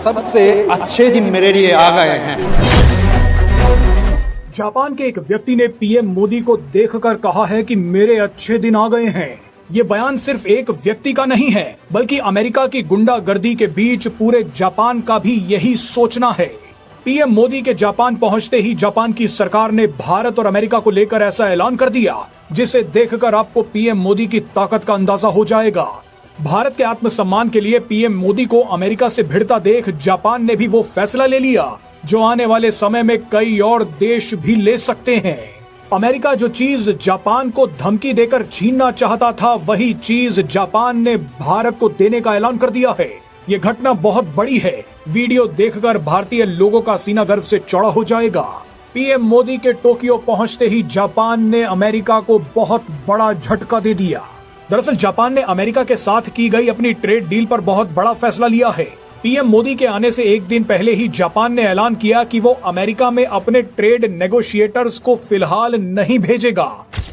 सबसे अच्छे दिन मेरे लिए आ गए हैं। जापान के एक व्यक्ति ने पीएम मोदी को देखकर कहा है कि मेरे अच्छे दिन आ गए हैं। ये बयान सिर्फ एक व्यक्ति का नहीं है, बल्कि अमेरिका की गुंडागर्दी के बीच पूरे जापान का भी यही सोचना है। पीएम मोदी के जापान पहुंचते ही जापान की सरकार ने भारत और अमेरिका को लेकर ऐसा ऐलान कर दिया, जिसे देखकर आपको पीएम मोदी की ताकत का अंदाजा हो जाएगा। भारत के आत्मसम्मान के लिए पीएम मोदी को अमेरिका से भिड़ता देख जापान ने भी वो फैसला ले लिया जो आने वाले समय में कई और देश भी ले सकते हैं। अमेरिका जो चीज जापान को धमकी देकर छीनना चाहता था, वही चीज जापान ने भारत को देने का ऐलान कर दिया है। ये घटना बहुत बड़ी है। वीडियो देखकर भारतीय लोगों का सीना गर्व से चौड़ा हो जाएगा। पीएम मोदी के टोक्यो पहुंचते ही जापान ने अमेरिका को बहुत बड़ा झटका दे दिया। दरअसल जापान ने अमेरिका के साथ की गई अपनी ट्रेड डील पर बहुत बड़ा फैसला लिया है। पीएम मोदी के आने से एक दिन पहले ही जापान ने ऐलान किया कि वो अमेरिका में अपने ट्रेड नेगोशिएटर्स को फिलहाल नहीं भेजेगा।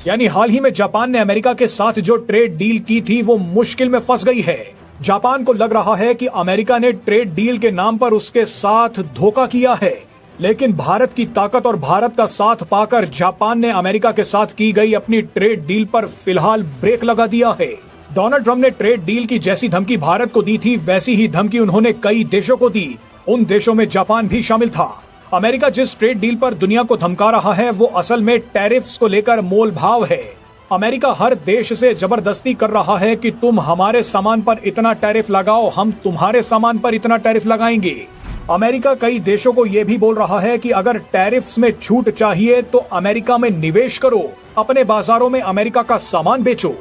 यानी हाल ही में जापान ने अमेरिका के साथ जो ट्रेड डील की थी वो मुश्किल में फंस गई है। जापान को लग रहा है कि अमेरिका ने ट्रेड डील के नाम पर उसके साथ धोखा किया है, लेकिन भारत की ताकत और भारत का साथ पाकर जापान ने अमेरिका के साथ की गई अपनी ट्रेड डील पर फिलहाल ब्रेक लगा दिया है। डोनाल्ड ट्रंप ने ट्रेड डील की जैसी धमकी भारत को दी थी, वैसी ही धमकी उन्होंने कई देशों को दी। उन देशों में जापान भी शामिल था। अमेरिका जिस ट्रेड डील पर दुनिया को धमका रहा है वो असल में टैरिफ्स को लेकर मोल भाव है। अमेरिका हर देश से जबरदस्ती कर रहा है कि तुम हमारे सामान पर इतना टैरिफ लगाओ, हम तुम्हारे सामान पर इतना टैरिफ लगाएंगे। अमेरिका कई देशों को ये भी बोल रहा है कि अगर टैरिफ्स में छूट चाहिए तो अमेरिका में निवेश करो, अपने बाजारों में अमेरिका का सामान बेचो।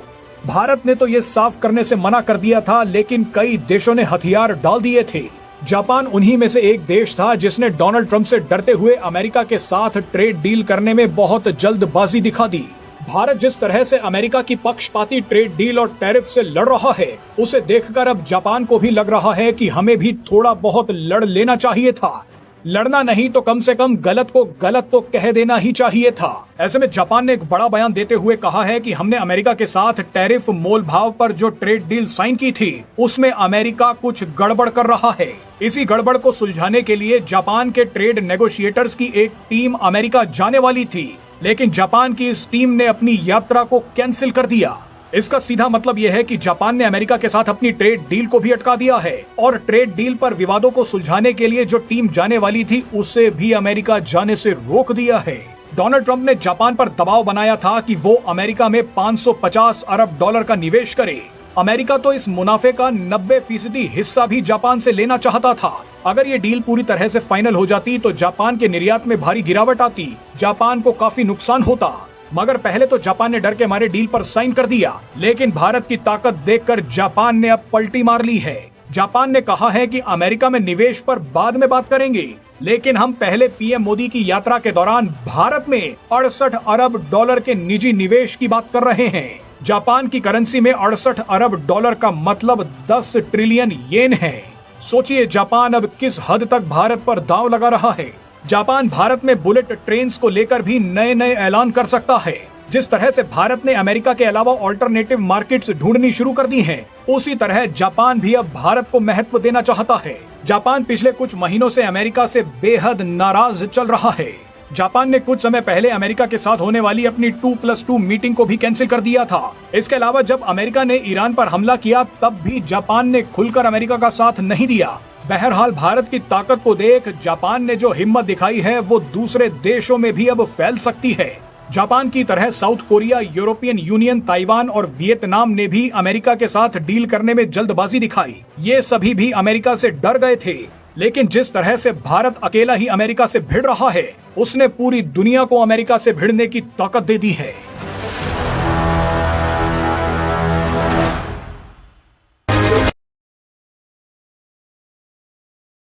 भारत ने तो ये साफ करने से मना कर दिया था, लेकिन कई देशों ने हथियार डाल दिए थे। जापान उन्हीं में से एक देश था जिसने डोनाल्ड ट्रंप से डरते हुए अमेरिका के साथ ट्रेड डील करने में बहुत जल्दबाजी दिखा दी। भारत जिस तरह से अमेरिका की पक्षपाती ट्रेड डील और टैरिफ से लड़ रहा है, उसे देखकर अब जापान को भी लग रहा है कि हमें भी थोड़ा बहुत लड़ लेना चाहिए था। लड़ना नहीं तो कम से कम गलत को गलत तो कह देना ही चाहिए था। ऐसे में जापान ने एक बड़ा बयान देते हुए कहा है कि हमने अमेरिका के साथ टैरिफ मोल भाव पर जो ट्रेड डील साइन की थी, उसमें अमेरिका कुछ गड़बड़ कर रहा है। इसी गड़बड़ को सुलझाने के लिए जापान के ट्रेड नेगोशिएटर्स की एक टीम अमेरिका जाने वाली थी, लेकिन जापान की इस टीम ने अपनी यात्रा को कैंसिल कर दिया। इसका सीधा मतलब यह है कि जापान ने अमेरिका के साथ अपनी ट्रेड डील को भी अटका दिया है और ट्रेड डील पर विवादों को सुलझाने के लिए जो टीम जाने वाली थी उसे भी अमेरिका जाने से रोक दिया है। डोनाल्ड ट्रंप ने जापान पर दबाव बनाया था कि वो अमेरिका में 550 अरब डॉलर का निवेश करे। अमेरिका तो इस मुनाफे का 90% हिस्सा भी जापान से लेना चाहता था। अगर ये डील पूरी तरह से फाइनल हो जाती तो जापान के निर्यात में भारी गिरावट आती, जापान को काफी नुकसान होता। मगर पहले तो जापान ने डर के मारे डील पर साइन कर दिया, लेकिन भारत की ताकत देखकर जापान ने अब पलटी मार ली है। जापान ने कहा है कि अमेरिका में निवेश पर बाद में बात करेंगे, लेकिन हम पहले पीएम मोदी की यात्रा के दौरान भारत में 68 अरब डॉलर के निजी निवेश की बात कर रहे हैं। जापान की करेंसी में 68 अरब डॉलर का मतलब 10 ट्रिलियन येन है। सोचिए जापान अब किस हद तक भारत पर दांव लगा रहा है। जापान भारत में बुलेट ट्रेन्स को लेकर भी नए नए ऐलान कर सकता है। जिस तरह से भारत ने अमेरिका के अलावा ऑल्टरनेटिव मार्केट्स ढूंढनी शुरू कर दी हैं, उसी तरह जापान भी अब भारत को महत्व देना चाहता है। जापान पिछले कुछ महीनों से अमेरिका से बेहद नाराज चल रहा है। जापान ने कुछ समय पहले अमेरिका के साथ होने वाली अपनी 2+2 मीटिंग को भी कैंसिल कर दिया था। इसके अलावा जब अमेरिका ने ईरान पर हमला किया तब भी जापान ने खुलकर अमेरिका का साथ नहीं दिया। बहरहाल भारत की ताकत को देख जापान ने जो हिम्मत दिखाई है वो दूसरे देशों में भी अब फैल सकती है। जापान की तरह south Korea, European union, Taiwan और वियतनाम ने भी अमेरिका के साथ डील करने में जल्दबाजी दिखाई। ये सभी भी अमेरिका से डर गए थे, लेकिन जिस तरह से भारत अकेला ही अमेरिका से भिड़ रहा है, उसने पूरी दुनिया को अमेरिका से भिड़ने की ताकत दे दी है।